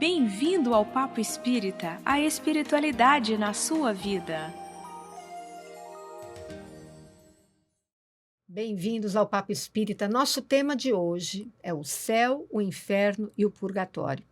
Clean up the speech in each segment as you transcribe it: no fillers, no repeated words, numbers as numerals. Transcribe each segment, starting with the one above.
Bem-vindo ao Papo Espírita, a espiritualidade na sua vida. Bem-vindos ao Papo Espírita. Nosso tema de hoje é o céu, o inferno e o purgatório.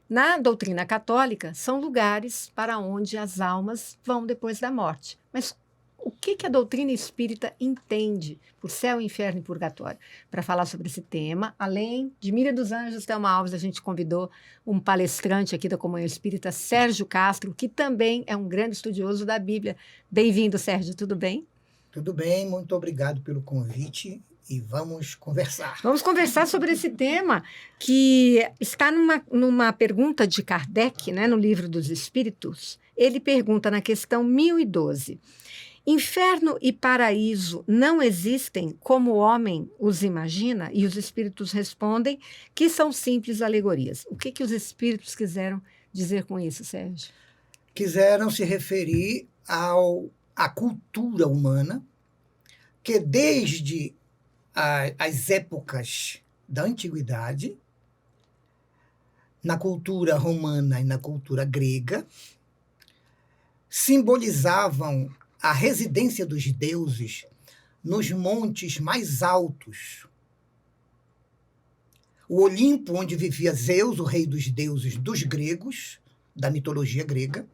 Na doutrina católica, são lugares para onde as almas vão depois da morte. Mas o que a doutrina espírita entende por céu, inferno e purgatório? Para falar sobre esse tema, além de Mira dos Anjos, Thelma Alves, a gente convidou um palestrante aqui da Comunhão Espírita, Sérgio Castro, que também é um grande estudioso da Bíblia. Bem-vindo, Sérgio, tudo bem? Tudo bem, muito obrigado pelo convite e vamos conversar. Vamos conversar sobre esse tema que está numa pergunta de Kardec, né, no Livro dos Espíritos. Ele pergunta na questão 1012. Inferno e paraíso não existem como o homem os imagina? E os espíritos respondem que são simples alegorias. O que os espíritos quiseram dizer com isso, Sérgio? Quiseram se referir à cultura humana, que desde as épocas da antiguidade, na cultura romana e na cultura grega, simbolizavam a residência dos deuses nos montes mais altos. O Olimpo, onde vivia Zeus, o rei dos deuses dos gregos, da mitologia grega,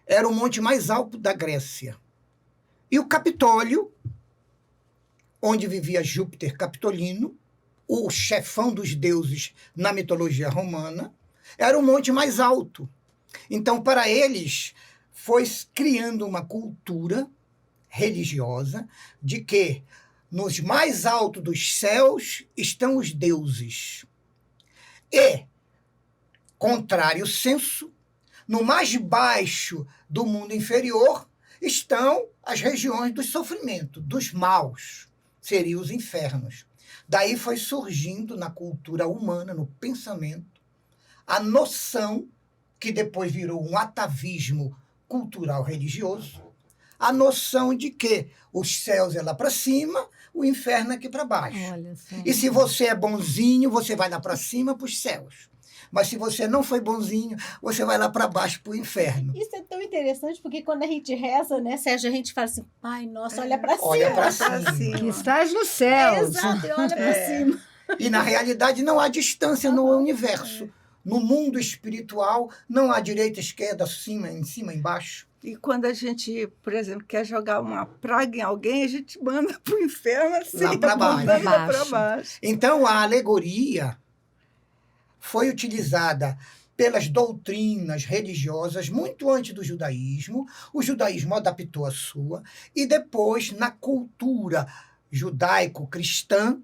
era o monte mais alto da Grécia. E o Capitólio, onde vivia Júpiter Capitolino, o chefão dos deuses na mitologia romana, era o monte mais alto. Então, para eles, foi criando uma cultura religiosa de que nos mais altos dos céus estão os deuses. E, contrário senso, no mais baixo do mundo inferior estão as regiões do sofrimento, dos maus, seriam os infernos. Daí foi surgindo na cultura humana, no pensamento, a noção, que depois virou um atavismo cultural religioso, a noção de que os céus é lá para cima, o inferno é aqui para baixo. Olha só. E se você é bonzinho, você vai lá para cima, para os céus. Mas se você não foi bonzinho, você vai lá para baixo, para o inferno. Isso é tão interessante, porque quando a gente reza, né, Sérgio, a gente fala assim, Pai nosso, olha para cima. Olha para cima. Que estás nos céus. Exato, olha para cima. E, na realidade, não há distância no universo. No mundo espiritual, não há direita, esquerda, em cima, embaixo. E quando a gente, por exemplo, quer jogar uma praga em alguém, a gente manda para o inferno assim, Lá para baixo. para baixo. Então, a alegoria foi utilizada pelas doutrinas religiosas muito antes do judaísmo. O judaísmo adaptou a sua. E depois, na cultura judaico-cristã,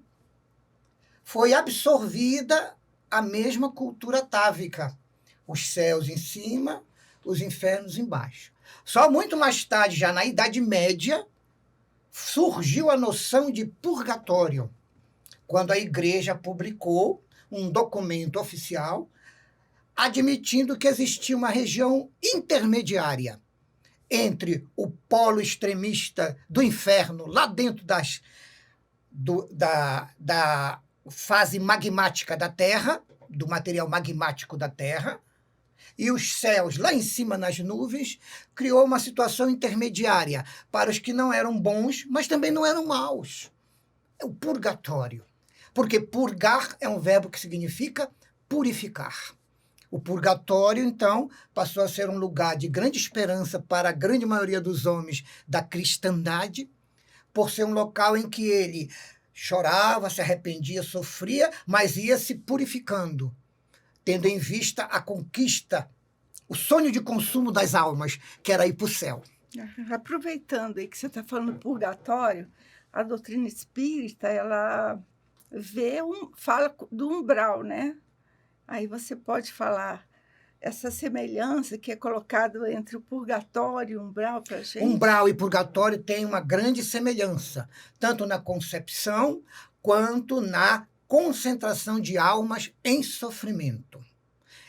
foi absorvida a mesma cultura atávica. Os céus em cima, os infernos embaixo. Só muito mais tarde, já na Idade Média, surgiu a noção de purgatório, quando a Igreja publicou um documento oficial admitindo que existia uma região intermediária entre o polo extremista do inferno, lá dentro da fase magmática da Terra, do material magmático da Terra, e os céus lá em cima nas nuvens, criou uma situação intermediária para os que não eram bons, mas também não eram maus. É o purgatório. Porque purgar é um verbo que significa purificar. O purgatório, então, passou a ser um lugar de grande esperança para a grande maioria dos homens da cristandade, por ser um local em que ele chorava, se arrependia, sofria, mas ia se purificando, tendo em vista a conquista, o sonho de consumo das almas, que era ir para o céu. Aproveitando aí que você está falando purgatório, a doutrina espírita, ela fala do umbral, né? Aí você pode falar essa semelhança que é colocada entre o purgatório e o umbral para a gente? Umbral e purgatório têm uma grande semelhança, tanto na concepção quanto na concentração de almas em sofrimento.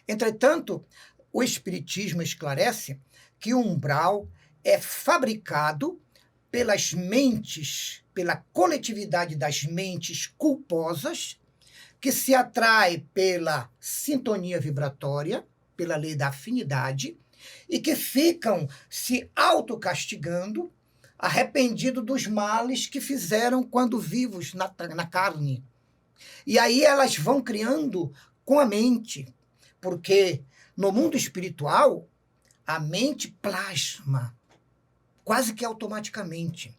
Entretanto, o Espiritismo esclarece que o umbral é fabricado pelas mentes, pela coletividade das mentes culposas, que se atrai pela sintonia vibratória, pela lei da afinidade, e que ficam se autocastigando, arrependidos dos males que fizeram quando vivos na carne. E aí elas vão criando com a mente, porque no mundo espiritual, a mente plasma, quase que automaticamente.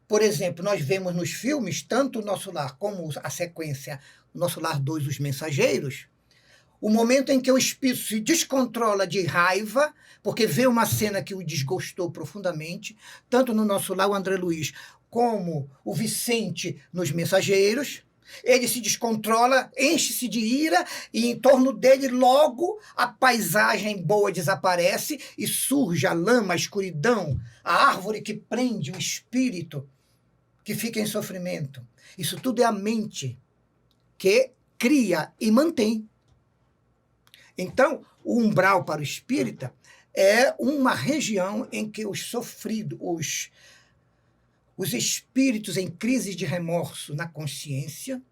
Por exemplo, nós vemos nos filmes, tanto o Nosso Lar como a sequência Nosso Lar 2, Os Mensageiros, o momento em que o espírito se descontrola de raiva, porque vê uma cena que o desgostou profundamente, tanto no Nosso Lar, o André Luiz, como o Vicente nos Mensageiros, ele se descontrola, enche-se de ira, e em torno dele logo a paisagem boa desaparece e surge a lama, a escuridão, a árvore que prende o espírito, que fica em sofrimento. Isso tudo é a mente que cria e mantém. Então, o umbral para o espírita é uma região em que os sofridos, os espíritos em crise de remorso na consciência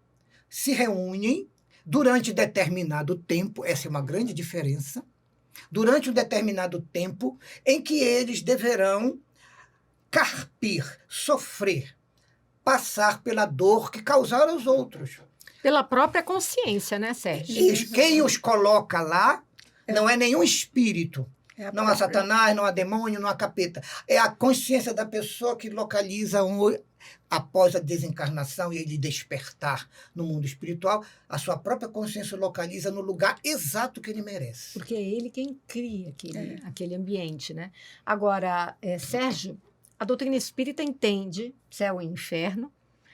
se reúnem durante determinado tempo, essa é uma grande diferença, durante um determinado tempo em que eles deverão carpir, sofrer, passar pela dor que causaram aos outros. Pela própria consciência, né, Sérgio? E quem os coloca lá não é nenhum espírito. Não há própria. Satanás, não há demônio, não há capeta. É a consciência da pessoa que localiza, após a desencarnação e ele despertar no mundo espiritual, a sua própria consciência localiza no lugar exato que ele merece. Porque é ele quem cria aquele ambiente, né? Agora, Sérgio, a doutrina espírita entende céu e inferno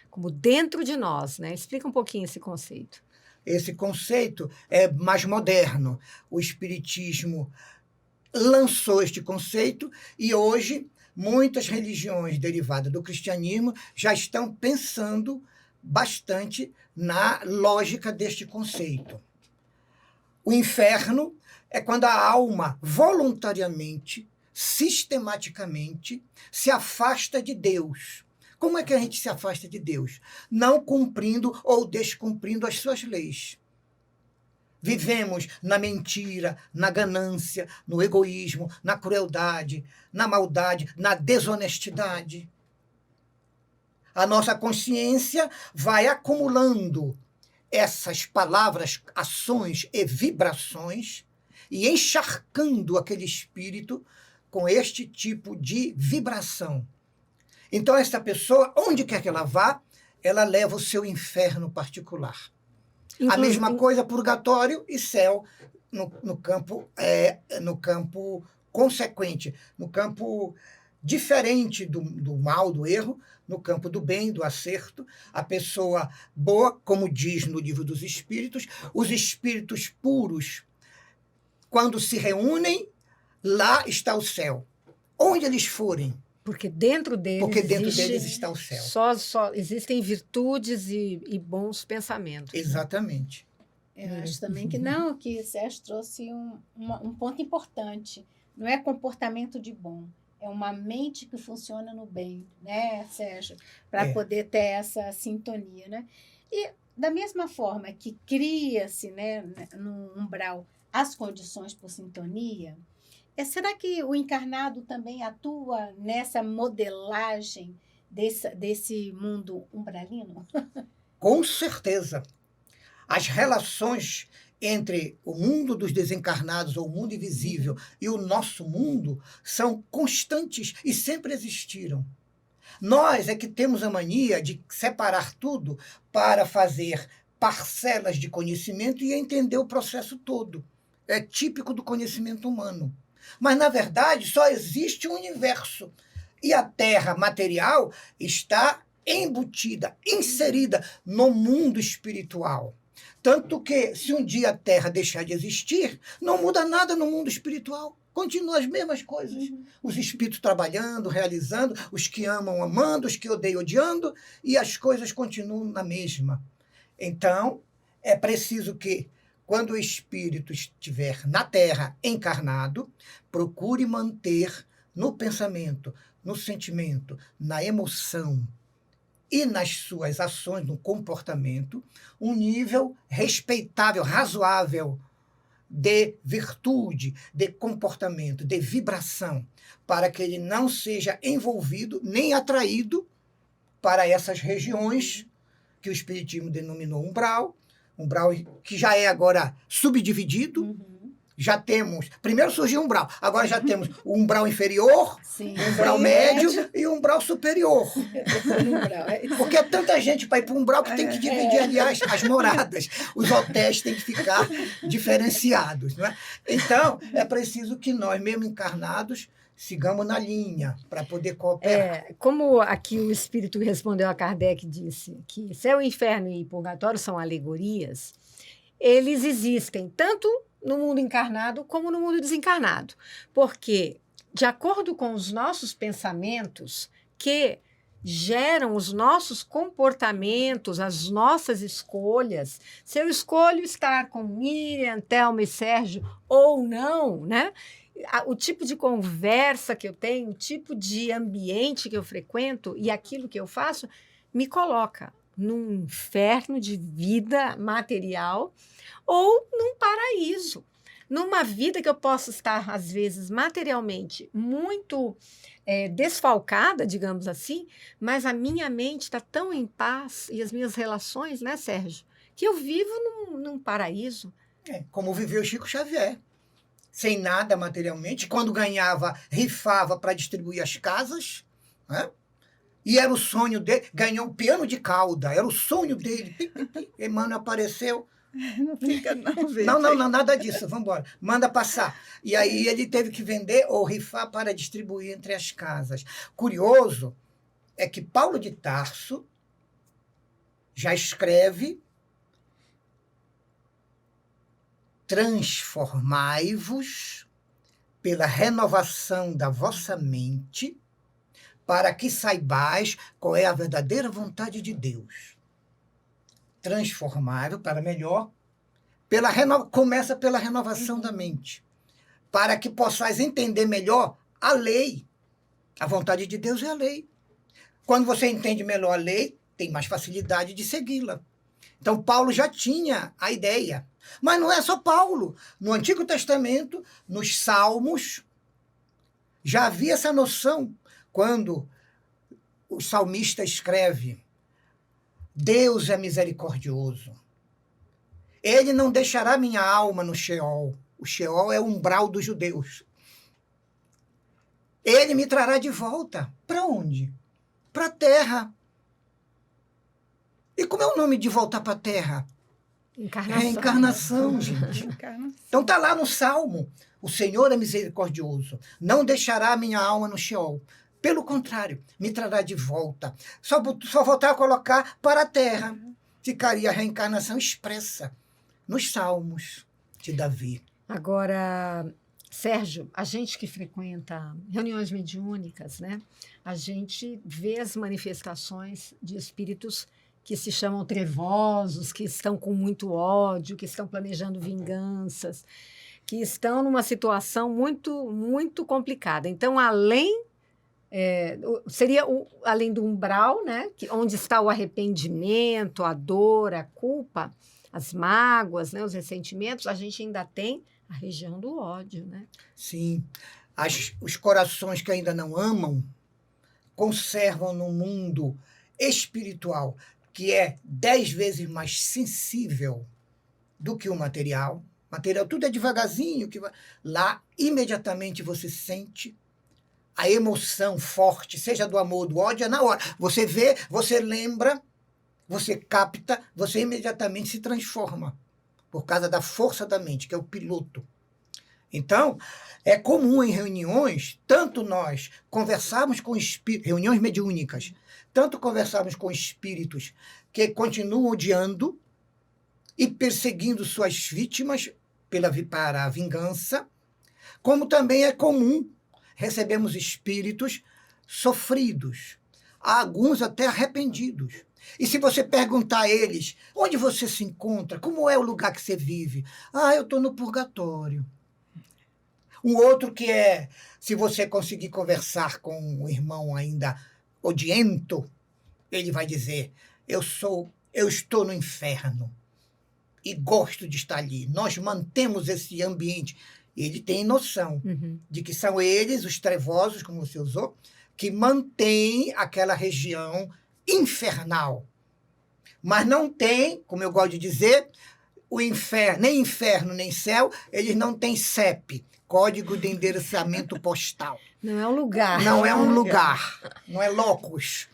como dentro de nós, né? Explica um pouquinho esse conceito. Esse conceito é mais moderno. O Espiritismo lançou este conceito e hoje muitas religiões derivadas do cristianismo já estão pensando bastante na lógica deste conceito. O inferno é quando a alma voluntariamente, sistematicamente, se afasta de Deus. Como é que a gente se afasta de Deus? Não cumprindo ou descumprindo as suas leis. Vivemos na mentira, na ganância, no egoísmo, na crueldade, na maldade, na desonestidade. A nossa consciência vai acumulando essas palavras, ações e vibrações e encharcando aquele espírito com este tipo de vibração. Então, essa pessoa, onde quer que ela vá, ela leva o seu inferno particular. A mesma coisa, purgatório e céu no campo consequente, no campo diferente do mal, do erro, no campo do bem, do acerto. A pessoa boa, como diz no Livro dos Espíritos, os espíritos puros, quando se reúnem, lá está o céu. Onde eles forem. Porque dentro deles, está o céu. Só existem virtudes e bons pensamentos. Exatamente. Eu acho também que não, que o Sérgio trouxe um ponto importante. Não é comportamento de bom, é uma mente que funciona no bem, né, Sérgio? Para poder ter essa sintonia, né? E da mesma forma que cria-se, né, no umbral as condições por sintonia, será que o encarnado também atua nessa modelagem desse mundo umbralino? Com certeza. As relações entre o mundo dos desencarnados, ou o mundo invisível, e o nosso mundo são constantes e sempre existiram. Nós é que temos a mania de separar tudo para fazer parcelas de conhecimento e entender o processo todo. É típico do conhecimento humano. Mas, na verdade, só existe um universo. E a Terra material está embutida, inserida no mundo espiritual. Tanto que, se um dia a Terra deixar de existir, não muda nada no mundo espiritual. Continuam as mesmas coisas. Os espíritos trabalhando, realizando, os que amam amando, os que odeiam odiando, e as coisas continuam na mesma. Então, é preciso que, quando o espírito estiver na Terra encarnado, procure manter no pensamento, no sentimento, na emoção, e nas suas ações, no comportamento, um nível respeitável, razoável de virtude, de comportamento, de vibração, para que ele não seja envolvido nem atraído para essas regiões que o Espiritismo denominou umbral que já é agora subdividido. Já temos, primeiro surgiu o umbral, agora já temos o umbral inferior, Sim. o umbral médio e o umbral superior. Umbral, é isso. Porque é tanta gente para ir para o umbral que tem que dividir, aliás, as moradas. Os hotéis têm que ficar diferenciados. Não é? Então, é preciso que nós, mesmo encarnados, sigamos na linha para poder cooperar. Como aqui o Espírito respondeu a Kardec, disse que céu, inferno e purgatório são alegorias, eles existem tanto no mundo encarnado como no mundo desencarnado. Porque, de acordo com os nossos pensamentos, que geram os nossos comportamentos, as nossas escolhas, se eu escolho estar com Miriam, Thelma e Sérgio ou não, né? O tipo de conversa que eu tenho, o tipo de ambiente que eu frequento e aquilo que eu faço, me coloca num inferno de vida material ou num paraíso, numa vida que eu posso estar, às vezes, materialmente muito desfalcada, digamos assim, mas a minha mente está tão em paz e as minhas relações, né, Sérgio, que eu vivo num paraíso. Como viveu Chico Xavier. Sem nada materialmente, quando ganhava, rifava para distribuir as casas, né? E era o sonho dele, ganhou o piano de cauda, era o sonho dele. Emmanuel apareceu. Não fica, não, vê. Não, nada disso, vamos embora. Manda passar. E aí ele teve que vender ou rifar para distribuir entre as casas. Curioso é que Paulo de Tarso já escreve: transformai-vos pela renovação da vossa mente, para que saibais qual é a verdadeira vontade de Deus. Transformai-vos para melhor, começa pela renovação da mente, para que possais entender melhor a lei. A vontade de Deus é a lei. Quando você entende melhor a lei, tem mais facilidade de segui-la. Então, Paulo já tinha a ideia. Mas não é só Paulo. No Antigo Testamento, nos Salmos, já havia essa noção. Quando o salmista escreve: Deus é misericordioso. Ele não deixará minha alma no Sheol. O Sheol é o umbral dos judeus. Ele me trará de volta. Para onde? Para a terra. E como é o nome de voltar para a terra? Encarnação. Reencarnação, gente. Então está lá no Salmo: o Senhor é misericordioso, não deixará a minha alma no Sheol. Pelo contrário, me trará de volta. Só voltar a colocar para a terra. Ficaria a reencarnação expressa nos Salmos de Davi. Agora, Sérgio, a gente que frequenta reuniões mediúnicas, né? A gente vê as manifestações de espíritos que se chamam trevosos, que estão com muito ódio, que estão planejando vinganças, que estão numa situação muito, muito complicada. Então, além do umbral, né, onde está o arrependimento, a dor, a culpa, as mágoas, né, os ressentimentos, a gente ainda tem a região do ódio, né? Sim. Os corações que ainda não amam conservam no mundo espiritual, que é 10 vezes mais sensível do que o material. Material, tudo é devagarzinho. Lá, imediatamente, você sente a emoção forte, seja do amor ou do ódio, é na hora. Você vê, você lembra, você capta, você imediatamente se transforma, por causa da força da mente, que é o piloto. Então, é comum em reuniões, tanto nós conversarmos com espíritos, reuniões mediúnicas, tanto conversarmos com espíritos que continuam odiando e perseguindo suas vítimas para a vingança, como também é comum recebemos espíritos sofridos, alguns até arrependidos. E se você perguntar a eles, onde você se encontra, como é o lugar que você vive? Eu estou no purgatório. Um outro que se você conseguir conversar com um irmão ainda odiento, ele vai dizer, eu estou no inferno e gosto de estar ali. Nós mantemos esse ambiente. Ele tem noção de que são eles, os trevosos, como você usou, que mantêm aquela região infernal. Mas não tem, como eu gosto de dizer, o inferno, nem céu, eles não têm CEP, Código de Endereçamento Postal. Não é um lugar. Não é um lugar, não é locus.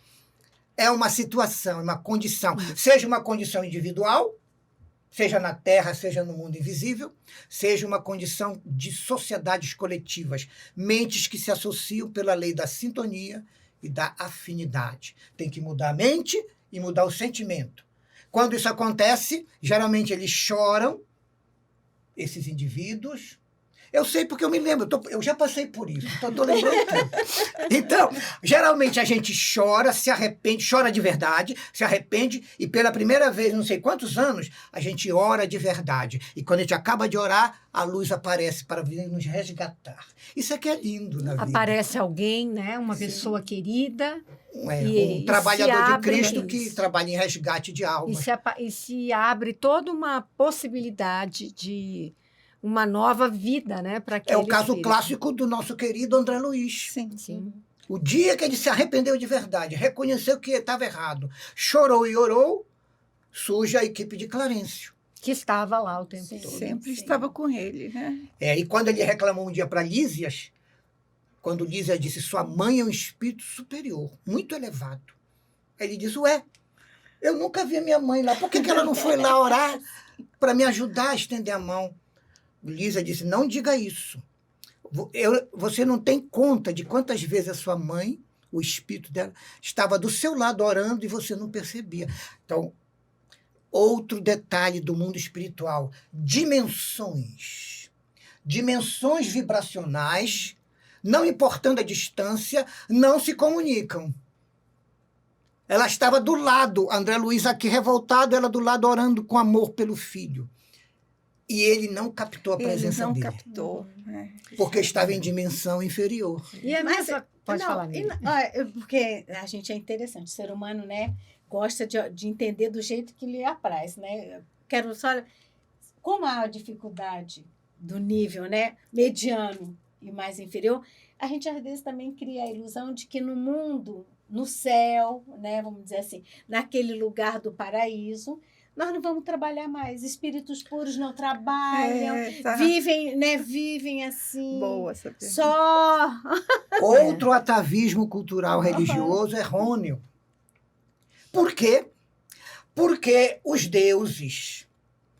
É uma situação, é uma condição. Seja uma condição individual, seja na Terra, seja no mundo invisível, seja uma condição de sociedades coletivas, mentes que se associam pela lei da sintonia e da afinidade. Tem que mudar a mente e mudar o sentimento. Quando isso acontece, geralmente eles choram, esses indivíduos. Eu sei porque eu me lembro, eu já passei por isso, então estou lembrando tudo. Então, geralmente a gente chora, se arrepende, chora de verdade, se arrepende, e pela primeira vez, não sei quantos anos, a gente ora de verdade. E quando a gente acaba de orar, a luz aparece para vir nos resgatar. Isso aqui é lindo na vida. Aparece alguém, né? Uma pessoa querida. Um trabalhador de Cristo que trabalha em resgate de almas. E se abre toda uma possibilidade de uma nova vida, né? Para É o caso clássico do nosso querido André Luiz. Sim. O dia que ele se arrependeu de verdade, reconheceu que estava errado, chorou e orou, surge a equipe de Clarencio. Que estava lá o tempo todo. Sempre estava com ele, né? E quando ele reclamou um dia para Lísias, quando Lísias disse, sua mãe é um espírito superior, muito elevado. Ele diz, eu nunca vi a minha mãe lá, por que ela não foi lá orar para me ajudar a estender a mão? Lísia disse, não diga isso. Você não tem conta de quantas vezes a sua mãe, o espírito dela, estava do seu lado orando e você não percebia. Então, outro detalhe do mundo espiritual, dimensões vibracionais, não importando a distância, não se comunicam. Ela estava do lado, André Luiz aqui revoltado, ela do lado orando com amor pelo filho. E ele não captou a presença dele. Ele não captou. Porque estava em dimensão inferior. E é nessa... Pode falar, Nina. Porque a gente é interessante, o ser humano, né, gosta de entender do jeito que lhe apraz, né? Quero só... Como há a dificuldade do nível, né, mediano e mais inferior, a gente às vezes também cria a ilusão de que no mundo, no céu, né, vamos dizer assim, naquele lugar do paraíso, nós não vamos trabalhar mais. Espíritos puros não trabalham, vivem assim. Boa essa pergunta. Só. Outro atavismo cultural religioso errôneo. Por quê? Porque os deuses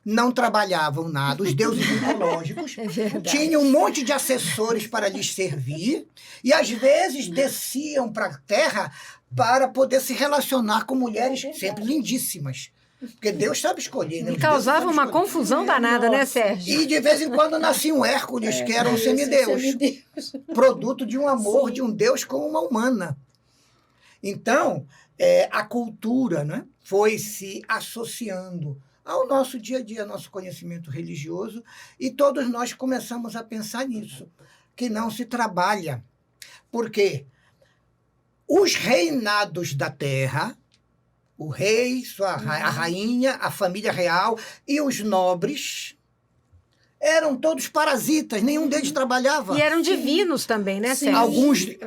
não trabalhavam nada, os deuses mitológicos tinham um monte de assessores para lhes servir e às vezes desciam para a terra para poder se relacionar com mulheres sempre lindíssimas. Porque Deus sabe escolher, né? E causava uma confusão danada, né, Sérgio? E de vez em quando nascia um Hércules, que era um semideus. Produto de um amor de um Deus com uma humana. Então, a cultura, né, foi se associando ao nosso dia a dia, nosso conhecimento religioso, e todos nós começamos a pensar nisso, que não se trabalha. Porque os reinados da terra, o rei, a rainha, a família real e os nobres eram todos parasitas, nenhum deles trabalhava. E eram divinos também, né, Sérgio?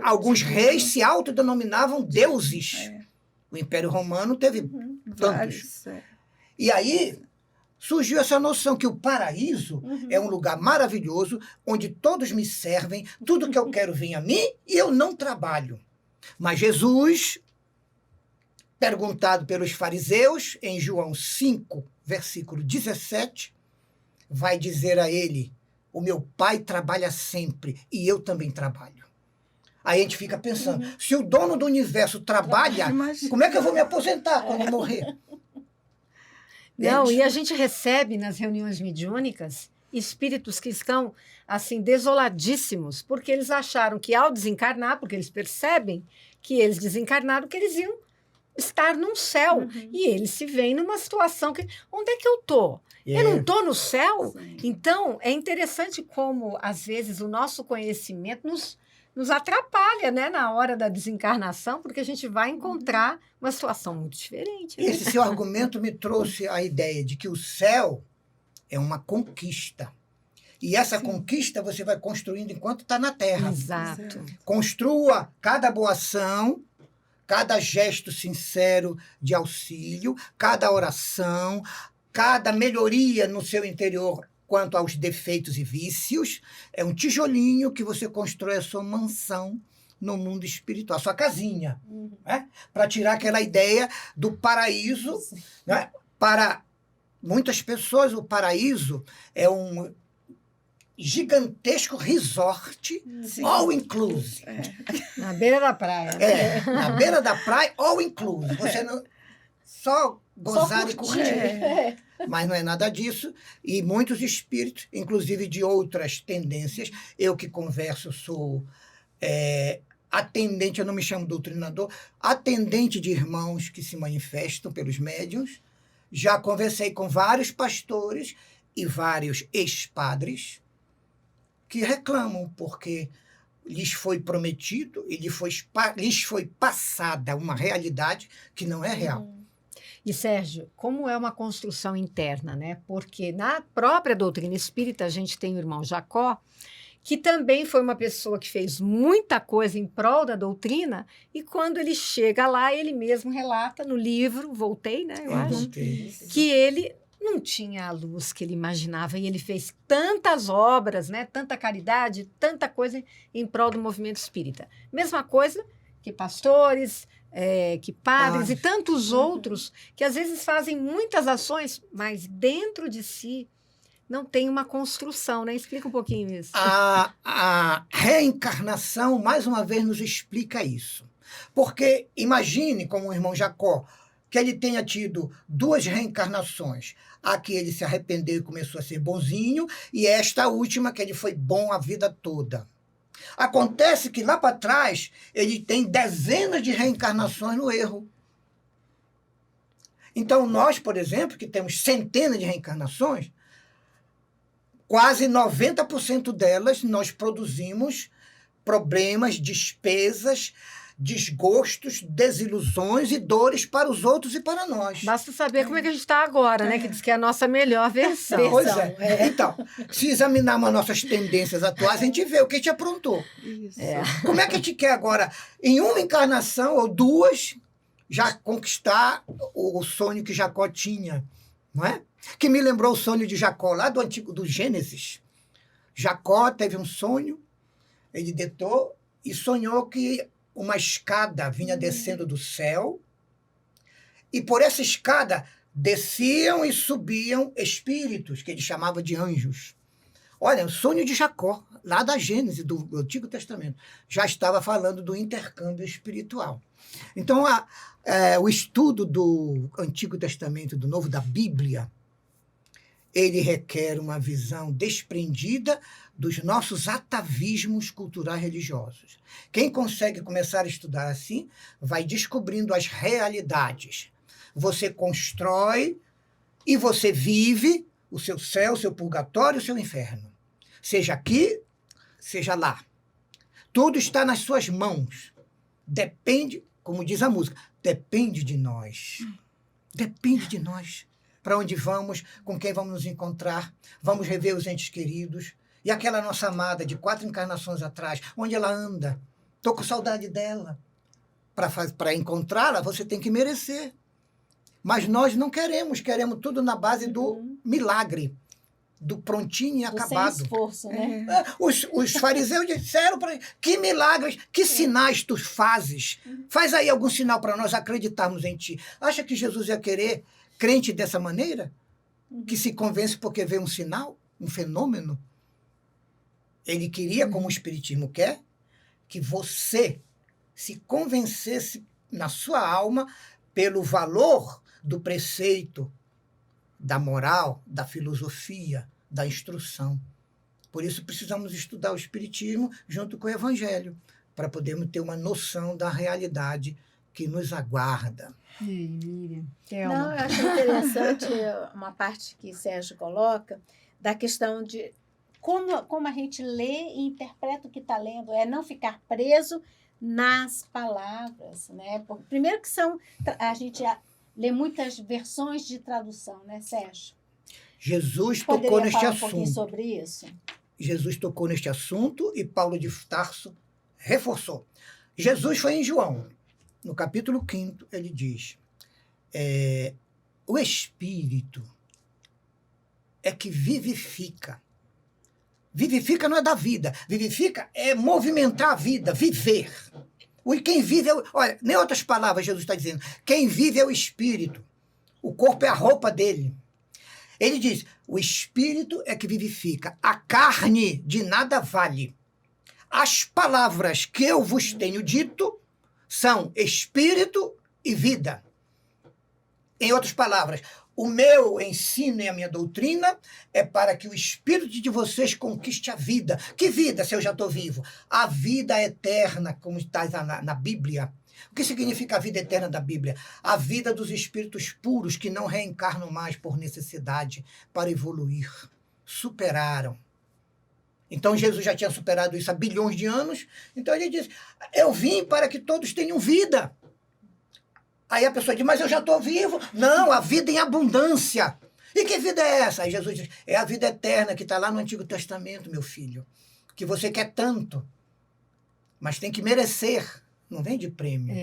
Alguns reis se autodenominavam deuses. O Império Romano teve tantos. E aí surgiu essa noção que o paraíso é um lugar maravilhoso, onde todos me servem, tudo que eu quero vem a mim e eu não trabalho. Mas Jesus, perguntado pelos fariseus, em João 5, versículo 17, vai dizer a ele, o meu pai trabalha sempre e eu também trabalho. Aí a gente fica pensando, se o dono do universo trabalha, como é que eu vou me aposentar quando eu morrer? Não, e a gente recebe nas reuniões mediúnicas espíritos que estão, assim, desoladíssimos, porque eles acharam que ao desencarnar, porque eles percebem que eles desencarnaram, que eles iam estar num céu. E eles se veem numa situação que... Onde é que eu tô? Eu não estou no céu? Sim. Então, é interessante como, às vezes, o nosso conhecimento nos atrapalha, né, na hora da desencarnação, porque a gente vai encontrar uma situação muito diferente. Né? Esse seu argumento me trouxe a ideia de que o céu é uma conquista. E essa conquista você vai construindo enquanto está na Terra. Exato. Construa cada boa ação, cada gesto sincero de auxílio, cada oração, cada melhoria no seu interior quanto aos defeitos e vícios. É um tijolinho que você constrói a sua mansão no mundo espiritual, a sua casinha. Né? Para tirar aquela ideia do paraíso. Né? Para muitas pessoas, o paraíso é um gigantesco resort, all inclusive. Na beira da praia. Na beira da praia, all inclusive. Você não só gozar e curtir. Mas não é nada disso. E muitos espíritos, inclusive de outras tendências, eu que converso, sou atendente, eu não me chamo doutrinador, atendente de irmãos que se manifestam pelos médiuns. Já conversei com vários pastores e vários ex-padres que reclamam porque lhes foi prometido e lhes foi passada uma realidade que não é real. E, Sérgio, como é uma construção interna, né? Porque na própria doutrina espírita a gente tem o irmão Jacó, que também foi uma pessoa que fez muita coisa em prol da doutrina, e quando ele chega lá, ele mesmo relata no livro, Voltei, né? Eu acho, que ele não tinha a luz que ele imaginava, e ele fez tantas obras, né, tanta caridade, tanta coisa em prol do movimento espírita. Mesma coisa que pastores, que padres e tantos outros, que às vezes fazem muitas ações, mas dentro de si não tem uma construção, né? Explica um pouquinho isso. A reencarnação, mais uma vez, nos explica isso. Porque imagine, como o irmão Jacó, que ele tenha tido 2 reencarnações. A que ele se arrependeu e começou a ser bonzinho, e esta última que ele foi bom a vida toda. Acontece que lá para trás ele tem dezenas de reencarnações no erro. Então nós, por exemplo, que temos centenas de reencarnações, quase 90% delas nós produzimos problemas, despesas, desgostos, desilusões e dores para os outros e para nós. Basta saber como é que a gente está agora, né? Que diz que é a nossa melhor versão. Pois é. Então, se examinarmos as nossas tendências atuais, a gente vê o que a gente aprontou. Isso. Como é que a gente quer agora, em uma encarnação ou 2, já conquistar o sonho que Jacó tinha, não é? Que me lembrou o sonho de Jacó, lá do Gênesis. Jacó teve um sonho, ele deitou e sonhou que uma escada vinha descendo do céu, e por essa escada desciam e subiam espíritos, que ele chamava de anjos. Olha, o sonho de Jacó, lá da Gênesis, do Antigo Testamento, já estava falando do intercâmbio espiritual. Então, o estudo do Antigo Testamento e do Novo, da Bíblia, ele requer uma visão desprendida dos nossos atavismos culturais religiosos. Quem consegue começar a estudar assim, vai descobrindo as realidades. Você constrói e você vive o seu céu, o seu purgatório, o seu inferno. Seja aqui, seja lá. Tudo está nas suas mãos. Depende, como diz a música, depende de nós. Depende de nós. Para onde vamos, com quem vamos nos encontrar, vamos rever os entes queridos. E aquela nossa amada de 4 encarnações atrás, onde ela anda? Estou com saudade dela. Para encontrá-la, você tem que merecer. Mas nós não queremos tudo na base do milagre, do prontinho e acabado. Sem esforço, né? Os fariseus disseram para ele, que milagres, que sinais tu fazes? Faz aí algum sinal para nós acreditarmos em ti. Acha que Jesus ia querer crente dessa maneira? Que se convence porque vê um sinal, um fenômeno? Ele queria, como o Espiritismo quer, que você se convencesse na sua alma pelo valor do preceito, da moral, da filosofia, da instrução. Por isso precisamos estudar o Espiritismo junto com o Evangelho, para podermos ter uma noção da realidade que nos aguarda. Miriam, não, eu acho interessante uma parte que Sérgio coloca da questão de como a gente lê e interpreta o que está lendo, é não ficar preso nas palavras, né? Primeiro que a gente lê muitas versões de tradução, né, Sérgio? Jesus tocou Poderia neste falar um pouquinho assunto. sobre isso? Jesus tocou neste assunto e Paulo de Tarso reforçou. Jesus foi em João, no capítulo 5, ele diz, o Espírito é que vivifica. Vivifica não é da vida, vivifica é movimentar a vida, viver. E quem vive olha, nem outras palavras Jesus está dizendo, quem vive é o Espírito, o corpo é a roupa dele. Ele diz, o Espírito é que vivifica, a carne de nada vale. As palavras que eu vos tenho dito são Espírito e vida. Em outras palavras, o meu ensino e a minha doutrina é para que o Espírito de vocês conquiste a vida. Que vida, se eu já estou vivo? A vida eterna, como está na Bíblia. O que significa a vida eterna da Bíblia? A vida dos espíritos puros que não reencarnam mais por necessidade para evoluir. Superaram. Então Jesus já tinha superado isso há bilhões de anos. Então ele diz, eu vim para que todos tenham vida. Aí a pessoa diz, mas eu já estou vivo. Não, a vida em abundância. E que vida é essa? Aí Jesus diz, é a vida eterna que está lá no Antigo Testamento, meu filho. Que você quer tanto, mas tem que merecer. Não vem de prêmio.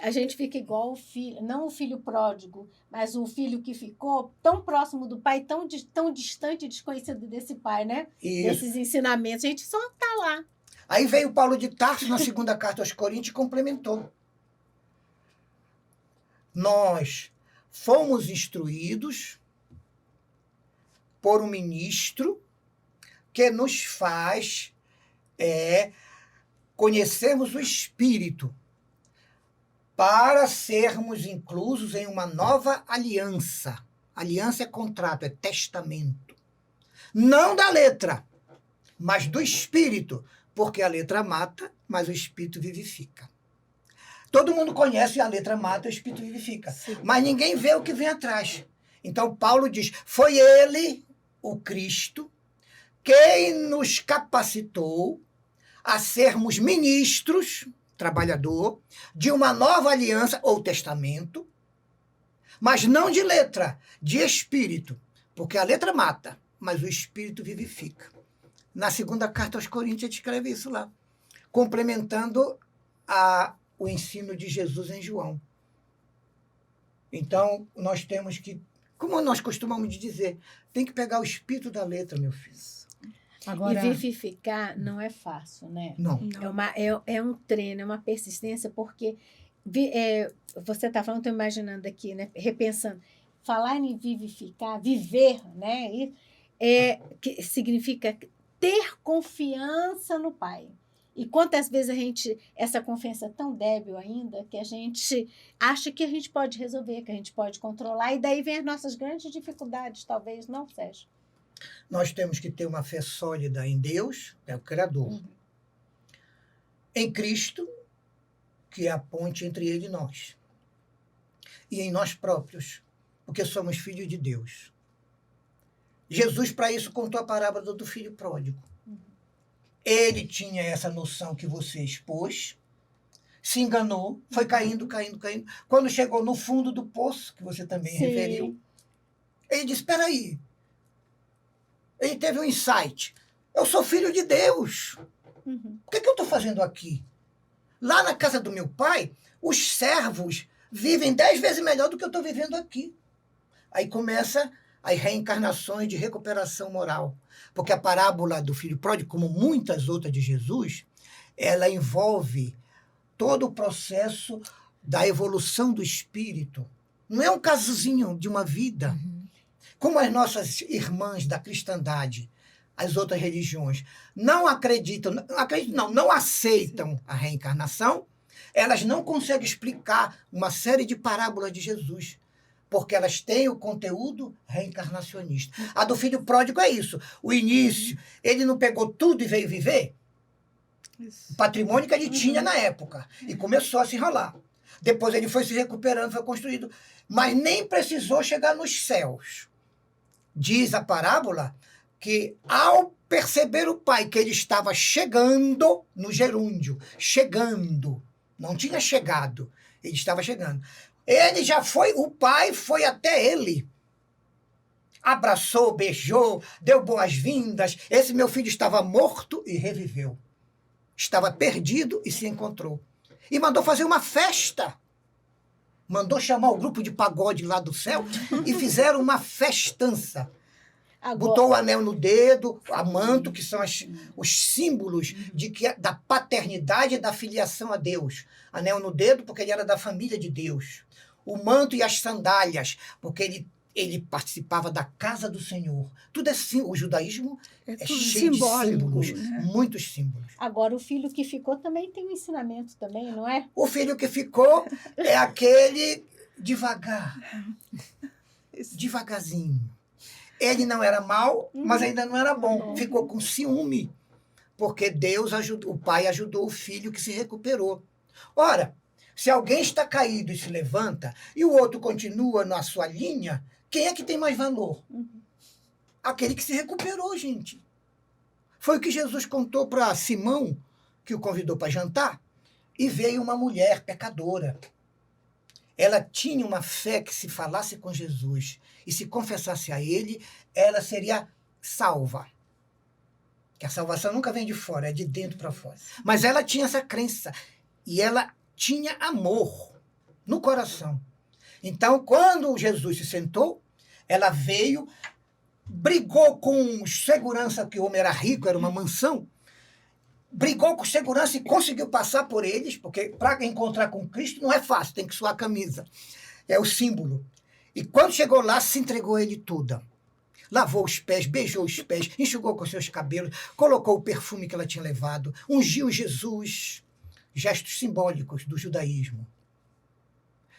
A gente fica igual o filho, não o filho pródigo, mas o filho que ficou tão próximo do pai, tão distante e desconhecido desse pai, né? Isso. Desses ensinamentos. A gente só está lá. Aí veio Paulo de Tarso na segunda carta aos Coríntios e complementou. Nós fomos instruídos por um ministro que nos faz conhecermos o Espírito para sermos inclusos em uma nova aliança. Aliança é contrato, é testamento. Não da letra, mas do Espírito, porque a letra mata, mas o Espírito vivifica. Todo mundo conhece a letra mata, o Espírito vivifica. Sim. Mas ninguém vê o que vem atrás. Então, Paulo diz, foi ele, o Cristo, quem nos capacitou a sermos ministros, trabalhador, de uma nova aliança ou testamento, mas não de letra, de espírito. Porque a letra mata, mas o Espírito vivifica. Na segunda carta aos Coríntios, ele escreve isso lá, complementando o ensino de Jesus em João. Então, nós temos que, como nós costumamos dizer, tem que pegar o espírito da letra, meu filho. Agora, e vivificar não é fácil, né? Não. É um treino, é uma persistência, porque você está falando, estou imaginando aqui, né? Repensando, falar em vivificar, viver, né? Que significa ter confiança no Pai. E quantas vezes essa confiança é tão débil ainda, que a gente acha que a gente pode resolver, que a gente pode controlar, e daí vem as nossas grandes dificuldades, talvez, não, Sérgio? Nós temos que ter uma fé sólida em Deus, é o Criador. Uhum. Em Cristo, que é a ponte entre Ele e nós. E em nós próprios, porque somos filhos de Deus. Jesus, para isso, contou a parábola do filho pródigo. Ele tinha essa noção que você expôs, se enganou, foi caindo. Quando chegou no fundo do poço, que você também referiu, ele disse, espera aí. Ele teve um insight. Eu sou filho de Deus. Uhum. O que eu estou fazendo aqui? Lá na casa do meu pai, os servos vivem 10 vezes melhor do que eu estou vivendo aqui. Aí começa as reencarnações de recuperação moral. Porque a parábola do filho pródigo, como muitas outras de Jesus, ela envolve todo o processo da evolução do espírito. Não é um casozinho de uma vida. Uhum. Como as nossas irmãs da cristandade, as outras religiões, não aceitam a reencarnação, elas não conseguem explicar uma série de parábolas de Jesus, porque elas têm o conteúdo reencarnacionista. A do filho pródigo é isso. O início, ele não pegou tudo e veio viver? Isso. O patrimônio que ele tinha na época. E começou a se enrolar. Depois ele foi se recuperando, foi construído. Mas nem precisou chegar nos céus. Diz a parábola que ao perceber o pai que ele estava chegando no gerúndio, chegando, não tinha chegado, ele estava chegando. Ele já foi, o pai foi até ele. Abraçou, beijou, deu boas-vindas. Esse meu filho estava morto e reviveu. Estava perdido e se encontrou. E mandou fazer uma festa. Mandou chamar o grupo de pagode lá do céu e fizeram uma festança. Botou o anel no dedo, a manto, que são os símbolos da paternidade e da filiação a Deus. Anel no dedo, porque ele era da família de Deus. O manto e as sandálias, porque ele participava da casa do Senhor. Tudo é símbolo. O judaísmo é tudo cheio de simbólico, símbolos, né? Muitos símbolos. Agora, o filho que ficou também tem um ensinamento também, não é? O filho que ficou é aquele devagar, devagarzinho. Ele não era mau, mas ainda não era bom. Ficou com ciúme, porque Deus ajudou, o pai ajudou o filho que se recuperou. Ora, se alguém está caído e se levanta, e o outro continua na sua linha, quem é que tem mais valor? Aquele que se recuperou, gente. Foi o que Jesus contou para Simão, que o convidou para jantar, e veio uma mulher pecadora. Ela tinha uma fé que, se falasse com Jesus e se confessasse a ele, ela seria salva. Que a salvação nunca vem de fora, é de dentro para fora. Mas ela tinha essa crença. E ela tinha amor no coração. Então, quando Jesus se sentou, ela veio, brigou com os segurança, que o homem era rico, era uma mansão, brigou com segurança e conseguiu passar por eles, porque para encontrar com Cristo não é fácil, tem que suar a camisa. É o símbolo. E quando chegou lá, se entregou a ele toda. Lavou os pés, beijou os pés, enxugou com seus cabelos, colocou o perfume que ela tinha levado, ungiu Jesus. Gestos simbólicos do judaísmo.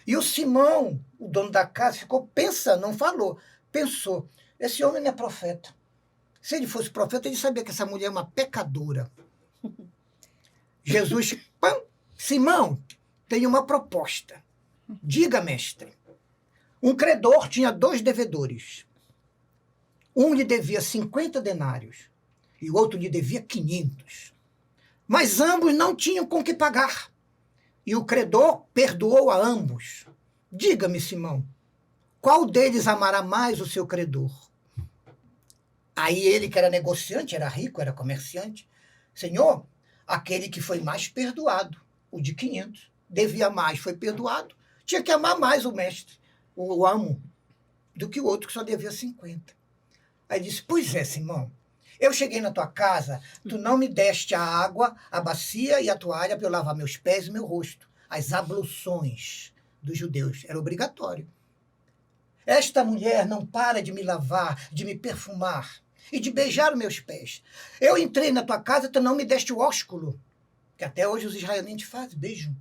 E o Simão, o dono da casa, ficou pensando, não falou, pensou, esse homem não é profeta. Se ele fosse profeta, ele sabia que essa mulher é uma pecadora. Jesus, Simão, tem uma proposta. Diga, mestre. Um credor tinha 2 devedores. Um lhe devia 50 denários e o outro lhe devia 500. Mas ambos não tinham com que pagar. E o credor perdoou a ambos. Diga-me, Simão, qual deles amará mais o seu credor? Aí ele, que era negociante, era rico, era comerciante. Senhor, aquele que foi mais perdoado, o de 500, devia mais, foi perdoado. Tinha que amar mais o mestre, o amo, do que o outro que só devia 50. Aí ele disse, pois é, Simão, eu cheguei na tua casa, tu não me deste a água, a bacia e a toalha para eu lavar meus pés e meu rosto. As abluções dos judeus, era obrigatório. Esta mulher não para de me lavar, de me perfumar e de beijar os meus pés. Eu entrei na tua casa, tu não me deste o ósculo, que até hoje os israelitas fazem, beijam.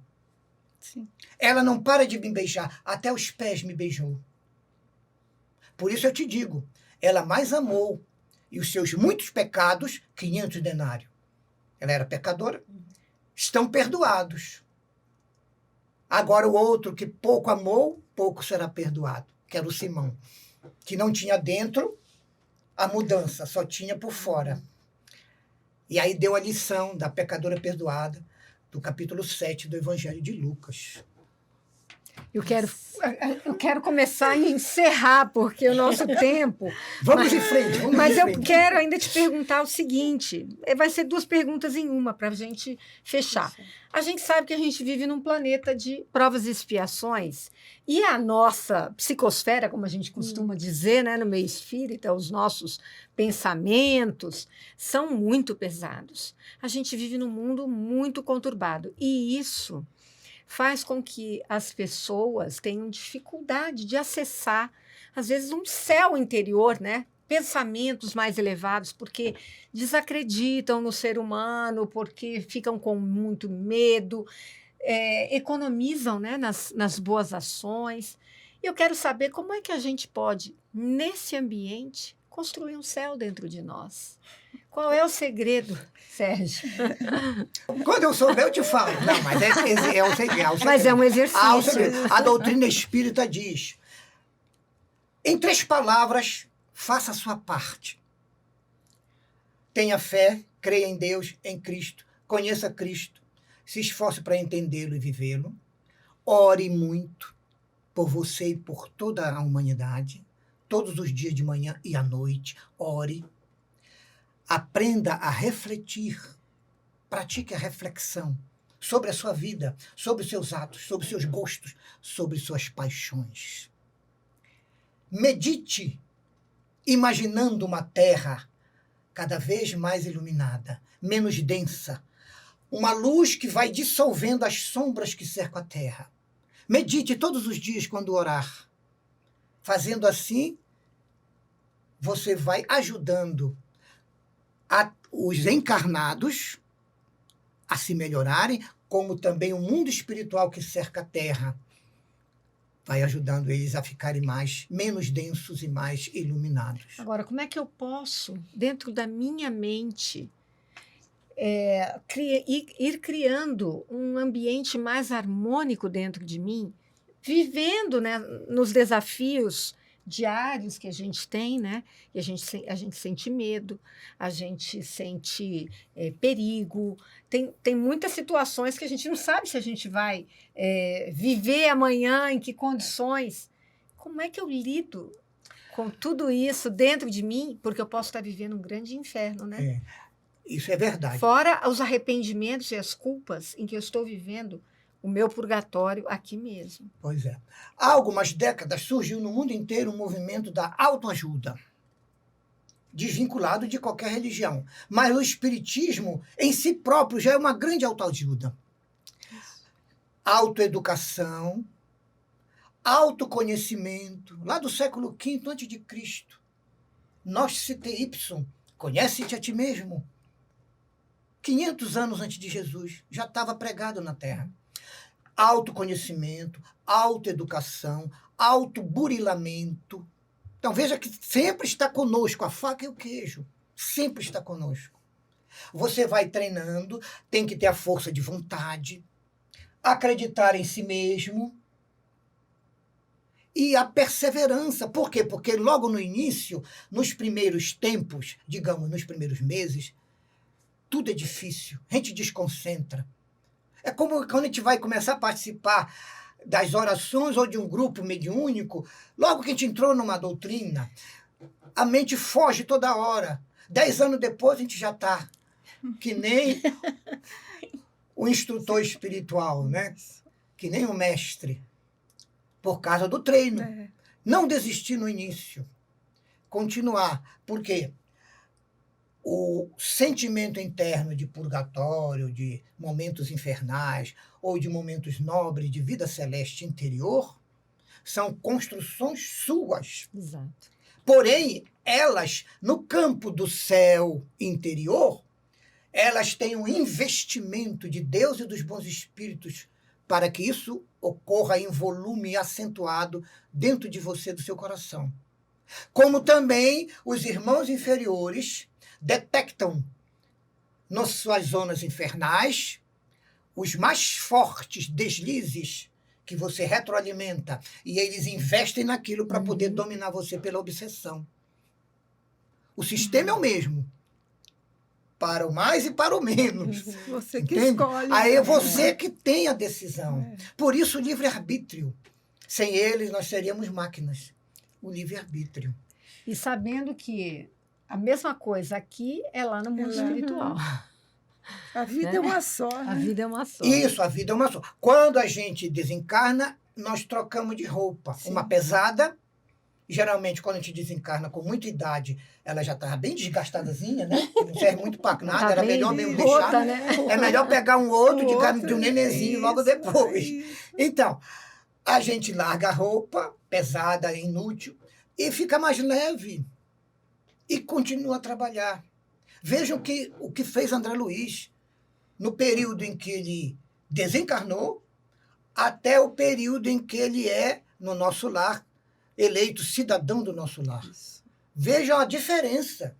Sim. Ela não para de me beijar, até os pés me beijou. Por isso eu te digo, ela mais amou e os seus muitos pecados, 500 denários. Ela era pecadora. Estão perdoados. Agora o outro que pouco amou, pouco será perdoado. Que era o Simão. Que não tinha dentro a mudança, só tinha por fora. E aí deu a lição da pecadora perdoada, do capítulo 7 do Evangelho de Lucas. Eu quero começar a encerrar, porque o nosso tempo... Vamos em frente, vamos Mas em eu frente. quero ainda te perguntar o seguinte, vai ser 2 perguntas em uma, para a gente fechar. A gente sabe que a gente vive num planeta de provas e expiações, e a nossa psicosfera, como a gente costuma dizer, né, no meio espírita, os nossos pensamentos são muito pesados. A gente vive num mundo muito conturbado, e isso faz com que as pessoas tenham dificuldade de acessar, às vezes, um céu interior, né? Pensamentos mais elevados, porque desacreditam no ser humano, porque ficam com muito medo, economizam, né, nas boas ações. E eu quero saber como é que a gente pode, nesse ambiente, construir um céu dentro de nós. Qual é o segredo, Sérgio? Quando eu souber, eu te falo. Não, mas é o segredo. Mas é um exercício. O segredo. A doutrina espírita diz, em 3 palavras, faça a sua parte. Tenha fé, creia em Deus, em Cristo, conheça Cristo, se esforce para entendê-lo e vivê-lo. Ore muito por você e por toda a humanidade, todos os dias de manhã e à noite. Ore. Aprenda a refletir. Pratique a reflexão sobre a sua vida, sobre os seus atos, sobre os seus gostos, sobre suas paixões. Medite, imaginando uma terra cada vez mais iluminada, menos densa, uma luz que vai dissolvendo as sombras que cercam a terra. Medite todos os dias quando orar. Fazendo assim, você vai ajudando os encarnados a se melhorarem, como também o mundo espiritual que cerca a terra vai ajudando eles a ficarem menos densos e mais iluminados. Agora, como é que eu posso, dentro da minha mente, ir criando um ambiente mais harmônico dentro de mim, vivendo, né, nos desafios diários que a gente tem, né? E a gente sente medo, a gente sente perigo. Tem muitas situações que a gente não sabe se a gente vai viver amanhã, em que condições. Como é que eu lido com tudo isso dentro de mim? Porque eu posso estar vivendo um grande inferno, né? Isso é verdade. Fora os arrependimentos e as culpas em que eu estou vivendo o meu purgatório aqui mesmo. Pois é. Há algumas décadas surgiu no mundo inteiro um movimento da autoajuda, desvinculado de qualquer religião. Mas o espiritismo, em si próprio, já é uma grande autoajuda. Autoeducação, autoconhecimento, lá do século V a.C. Nosce te ipsum, conhece-te a ti mesmo. 500 anos antes de Jesus, já estava pregado na Terra. Autoconhecimento, autoeducação, autoburilamento. Então veja que sempre está conosco, a faca e o queijo, sempre está conosco. Você vai treinando, tem que ter a força de vontade, acreditar em si mesmo e a perseverança. Por quê? Porque logo no início, nos primeiros tempos, digamos, nos primeiros meses, tudo é difícil, a gente desconcentra. É como quando a gente vai começar a participar das orações ou de um grupo mediúnico, logo que a gente entrou numa doutrina, a mente foge toda hora. 10 anos depois a gente já está que nem o instrutor espiritual, né? Que nem o mestre, por causa do treino. Não desistir no início. Continuar. Por quê? O sentimento interno de purgatório, de momentos infernais ou de momentos nobres de vida celeste interior são construções suas. Exato. Porém, elas, no campo do céu interior, elas têm um investimento de Deus e dos bons espíritos para que isso ocorra em volume acentuado dentro de você, do seu coração. Como também os irmãos inferiores detectam nas suas zonas infernais os mais fortes deslizes que você retroalimenta e eles investem naquilo para poder dominar você pela obsessão. O sistema é o mesmo, para o mais e para o menos. Você que Entende? escolhe. Aí é você que tem a decisão. Por isso o livre-arbítrio. Sem eles nós seríamos máquinas. O livre-arbítrio. E sabendo que a mesma coisa aqui é lá no mundo espiritual. A vida é uma só, né? A vida é uma só. Isso, a vida é uma só. Quando a gente desencarna, nós trocamos de roupa. Sim. Uma pesada, geralmente quando a gente desencarna com muita idade, ela já estava bem desgastadazinha, né? Não serve muito para nada, era melhor mesmo deixar. Rota, né? É melhor pegar um outro de um Isso, nenenzinho logo depois. isso. Então, a gente larga a roupa pesada, inútil, e fica mais leve. E continua a trabalhar. Vejam o que fez André Luiz no período em que ele desencarnou até o período em que ele é, no nosso lar, eleito cidadão do nosso lar. Vejam a diferença.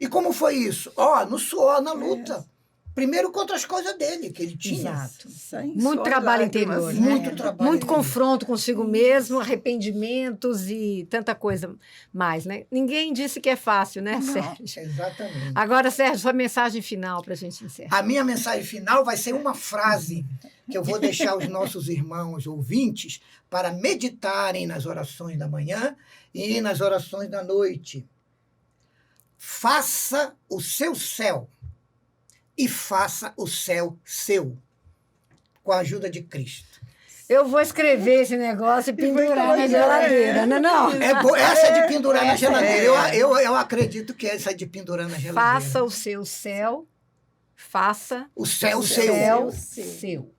E como foi isso? No suor, na luta. Primeiro contra as coisas dele, que ele tinha. Exato. Sangue, Muito suor, trabalho lágrimas, interior, né? né? Muito trabalho. Muito interior. confronto consigo mesmo, arrependimentos e tanta coisa mais, né? Ninguém disse que é fácil, né, Não. Sérgio? Exatamente. Agora, Sérgio, sua mensagem final para a gente encerrar. A minha mensagem final vai ser uma frase que eu vou deixar aos nossos irmãos ouvintes para meditarem nas orações da manhã e nas orações da noite. Faça o seu céu e faça o céu seu, com a ajuda de Cristo. Eu vou escrever esse negócio e pendurar na geladeira, não é não? Essa é de pendurar na Essa geladeira. é. Eu acredito que essa é de pendurar na geladeira. Faça o seu céu, faça o céu o seu. céu seu. seu.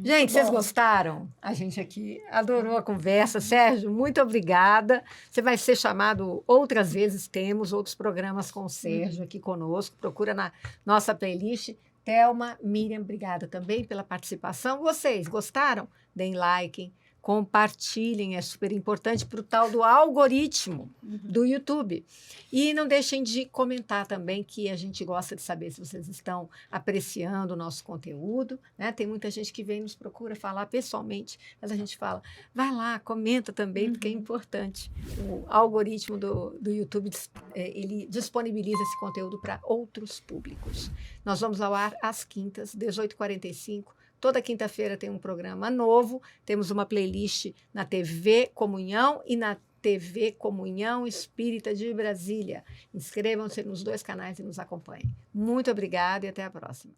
Gente, vocês bom. gostaram? A gente aqui adorou a conversa. Sérgio, muito obrigada. Você vai ser chamado outras vezes. Temos outros programas com o Sérgio aqui conosco. Procura na nossa playlist. Thelma, Miriam, obrigada também pela participação. Vocês gostaram? Deem like, compartilhem, é super importante para o tal do algoritmo do YouTube. E não deixem de comentar também, que a gente gosta de saber se vocês estão apreciando o nosso conteúdo, né? Tem muita gente que vem nos procura falar pessoalmente, mas a gente fala, vai lá, comenta também, porque é importante. O algoritmo do YouTube, ele disponibiliza esse conteúdo para outros públicos. Nós vamos ao ar às quintas, 18h45. Toda quinta-feira tem um programa novo, temos uma playlist na TV Comunhão e na TV Comunhão Espírita de Brasília. Inscrevam-se nos 2 canais e nos acompanhem. Muito obrigada e até a próxima.